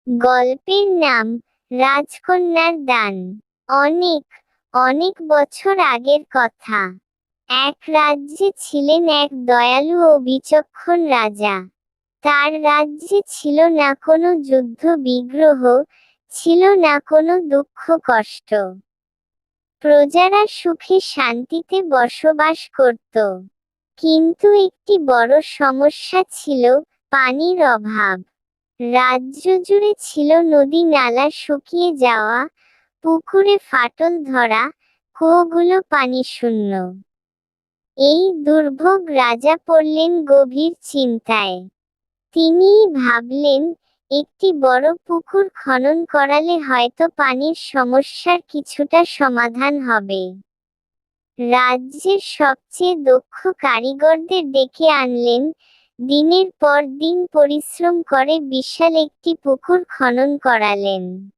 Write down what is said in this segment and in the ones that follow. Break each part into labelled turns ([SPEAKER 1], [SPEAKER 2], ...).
[SPEAKER 1] গল্পের নাম রাজকন্যার দান। অনেক অনেক বছর আগের কথা। এক রাজ্যে ছিলেন এক দয়ালু ও বিচক্ষণ রাজা। তার রাজ্যে ছিল না কোনো যুদ্ধ বিগ্রহ, ছিল না কোনো দুঃখ কষ্ট। প্রজারা সুখে শান্তিতে বসবাস করত। কিন্তু একটি বড় সমস্যা ছিল, পানির অভাব। রাজ্য জুড়ে ছিল নদী নালা শুকিয়ে যাওয়া, পুকুরে ফাটল ধরা, কুয়োগুলো পানি শূন্য। এই দুর্ভোগ রাজা পড়লেন গভীর চিন্তায়। তিনি ভাবলেন, একটি বড় পুকুর খনন করালে হয়তো পানির সমস্যার কিছুটা সমাধান হবে। রাজ্যের সবচেয়ে দক্ষ কারিগরদের ডেকে আনলেন। দিনের পর দিন পরিশ্রম করে বিশাল একটি পুকুর খনন করালেন।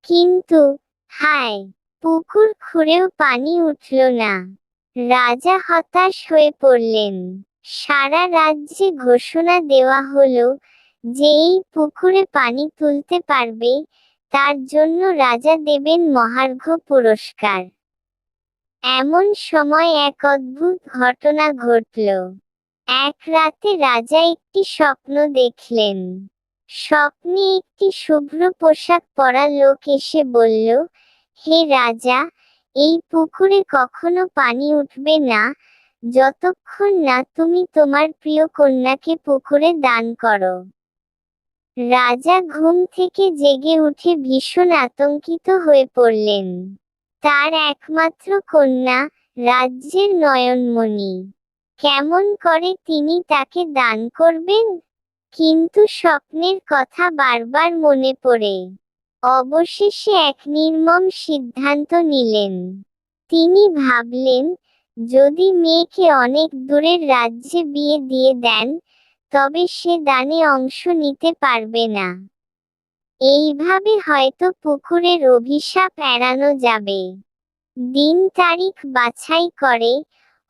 [SPEAKER 1] কিন্তু হায়, পুকুর খুঁড়েও পানি উঠল না। রাজা হতাশ হয়ে পড়লেন। সারা রাজ্যে ঘোষণা দেওয়া হলো যে এই পুকুরে পানি তুলতে পারবে, তার জন্য রাজা দেবেন মহার্ঘ পুরস্কার। এমন সময় এক অদ্ভুত ঘটনা ঘটল। এক রাতে রাজা একটি স্বপ্ন দেখলেন। স্বপ্নে একটি শুভ্র পোশাক পরা লোক এসে বলল, হে রাজা, এই পুকুরে কখনো পানি উঠবে না যতক্ষণ না তুমি তোমার প্রিয় কন্যাকে পুকুরে দান করো। রাজা ঘুম থেকে জেগে উঠে ভীষণ আতঙ্কিত হয়ে পড়লেন। তার একমাত্র কন্যা, রাজ্যের নয়নমণি। কেমন করে তিনি তাকে দান করবেন? কিন্তু স্বপ্নের কথা বারবার মনে পড়ে। অবশেষে এক নির্মম সিদ্ধান্ত নিলেন। তিনি ভাবলেন, যদি মেয়েকে অনেক দূরের রাজ্যে বিয়ে দিয়ে দেন, তবে সে দানে অংশ নিতে পারবে না। এইভাবে হয়তো পুকুরের অভিশাপ এড়ানো যাবে। দিন তারিখ বাছাই করে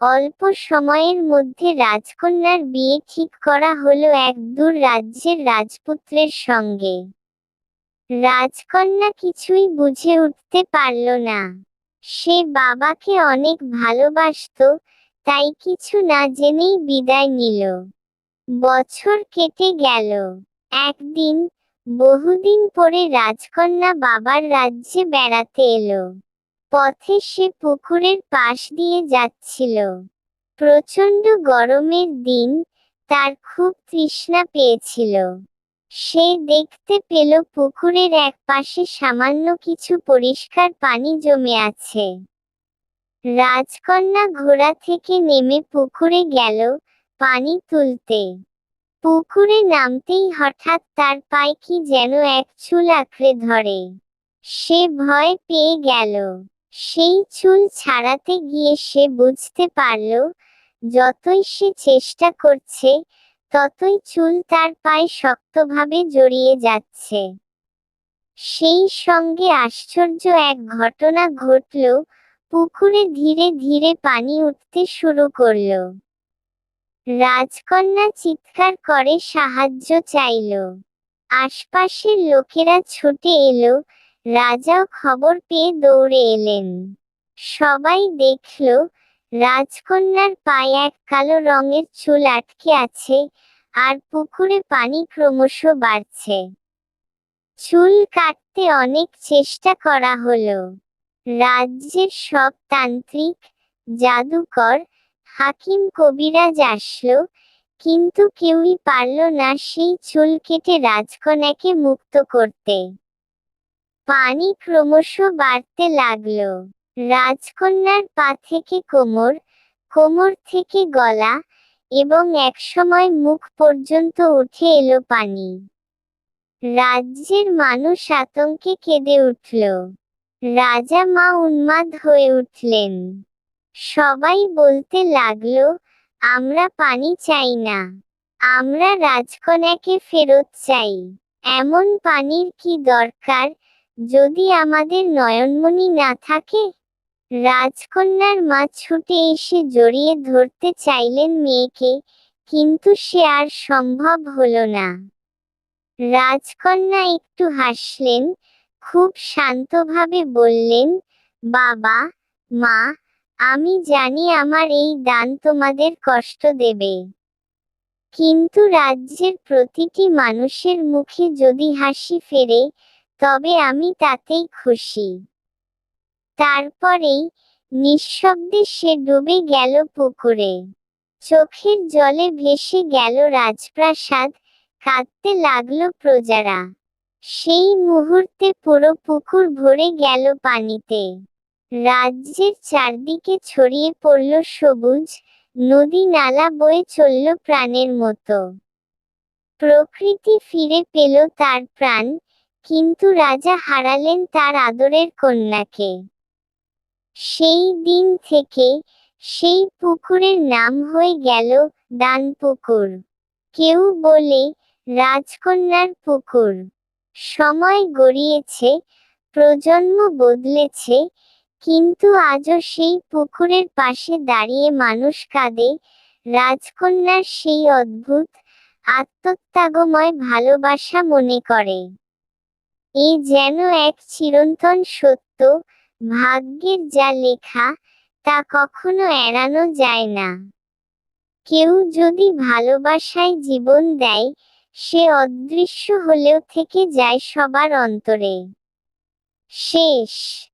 [SPEAKER 1] অল্প সময়ের মধ্যে রাজকন্যার বিয়ে ঠিক করা হলো এক দূর রাজ্যের রাজপুত্রের সঙ্গে। রাজকন্যা কিছুই বুঝে উঠতে পারল না। সে বাবাকে অনেক ভালোবাসতো, তাই কিছু না জেনেই বিদায় নিল। বছর কেটে গেল। একদিন, বহুদিন পরে রাজকন্যা বাবার রাজ্যে বেড়াতে এলো। পথে সে পুকুরের পাশ দিয়ে যাচ্ছিল। প্রচণ্ড গরমের দিন, তার খুব তৃষ্ণা পেয়েছিল। সে দেখতে পেল পুকুরের এক পাশে সামান্য কিছু পরিষ্কার পানি জমে আছে। রাজকন্যা ঘোড়া থেকে নেমে পুকুরে গেল পানি তুলতে। পুকুরে নামতেই হঠাৎ তার পায়ে কি যেন এক চুল আঁকড়ে ধরে। সে ভয় পেয়ে গেল। সেই চুল ছাড়াতে গিয়ে সে বুঝতে পারল, যতই সে চেষ্টা করছে, ততই চুল তার পায়ে শক্তভাবে জড়িয়ে যাচ্ছে। সেই সঙ্গে আশ্চর্য এক ঘটনা ঘটল, পুকুরে ধীরে ধীরে পানি উঠতে শুরু করল। রাজকন্যা চিৎকার করে সাহায্য চাইল। আশপাশের লোকেরা ছুটে এলো, রাজাও খবর পেয়ে দৌড়ে এলেন। সবাই দেখল, রাজকন্যার পায়ে এক কালো রঙের চুল আটকে আছে, আর পুকুরে পানি ক্রমশ বাড়ছে। চুল কাটতে অনেক চেষ্টা করা হলো। রাজ্যের সব তান্ত্রিক, জাদুকর, হাকিম কবিরাজ আসলো, কিন্তু কেউই পারল না সেই চুল কেটে রাজকন্যাকে মুক্ত করতে। পানি ক্রমশ বাড়তে লাগলো। রাজকন্যার পা থেকে কোমর, কোমর থেকে গলা, এবং একসময় মুখ পর্যন্ত উঠে এলো পানি। রাজ্যের মানুষ আতঙ্কে কেঁদে উঠল। রাজা মা উন্মাদ হয়ে উঠলেন। সবাই বলতে লাগলো, আমরা পানি চাই না, আমরা রাজকন্যাকে ফেরত চাই। এমন পানির কি দরকার, যদি আমাদের নয়নমণি না থাকে? রাজকন্যার মা ছুটে এসে জড়িয়ে ধরতে চাইলেন মেয়েকে, কিন্তু সে আর সম্ভব হলো না। রাজকন্যা একটু হাসলেন, খুব শান্তভাবে বললেন, বাবা, মা, আমি জানি আমার এই দান তোমাদের কষ্ট দেবে। কিন্তু রাজ্যের প্রতিটি মানুষের মুখে যদি হাসি ফেরে, তবে আমি তাতেই খুশি। তারপরেই নিঃশব্দে সে ডুবে গেল পুকুরে। চোখের জলে ভেসে গেল রাজপ্রাসাদ, কাঁদতে লাগলো প্রজারা। সেই মুহূর্তে পুরো পুকুর ভরে গেল পানিতে। রাজ্যের চারদিকে ছড়িয়ে পড়ল সবুজ, নদী নালা বয়ে চলল প্রাণের মতো। প্রকৃতি ফিরে পেল তার প্রাণ, কিন্তু রাজা হারালেন তার আদরের কন্যাকে। সেই দিন থেকে সেই পুকুরের নাম হয়ে গেল দানপুকুর। কেউ বলে রাজকন্যার পুকুর। সময় গড়িয়েছে, প্রজন্ম বদলেছে, কিন্তু আজও সেই পুকুরের পাশে দাঁড়িয়ে মানুষ কাঁদে রাজকন্যার সেই অদ্ভুত, আত্মত্যাগময় ভালোবাসা মনে করে। এ যেন এক চিরন্তন সত্য, ভাগ্যের যা লেখা, তা কখনো এড়ানো যায় না। কেউ যদি ভালোবাসায় জীবন দেয়, সে অদৃশ্য হলেও থেকে যায় সবার অন্তরে। শেষ।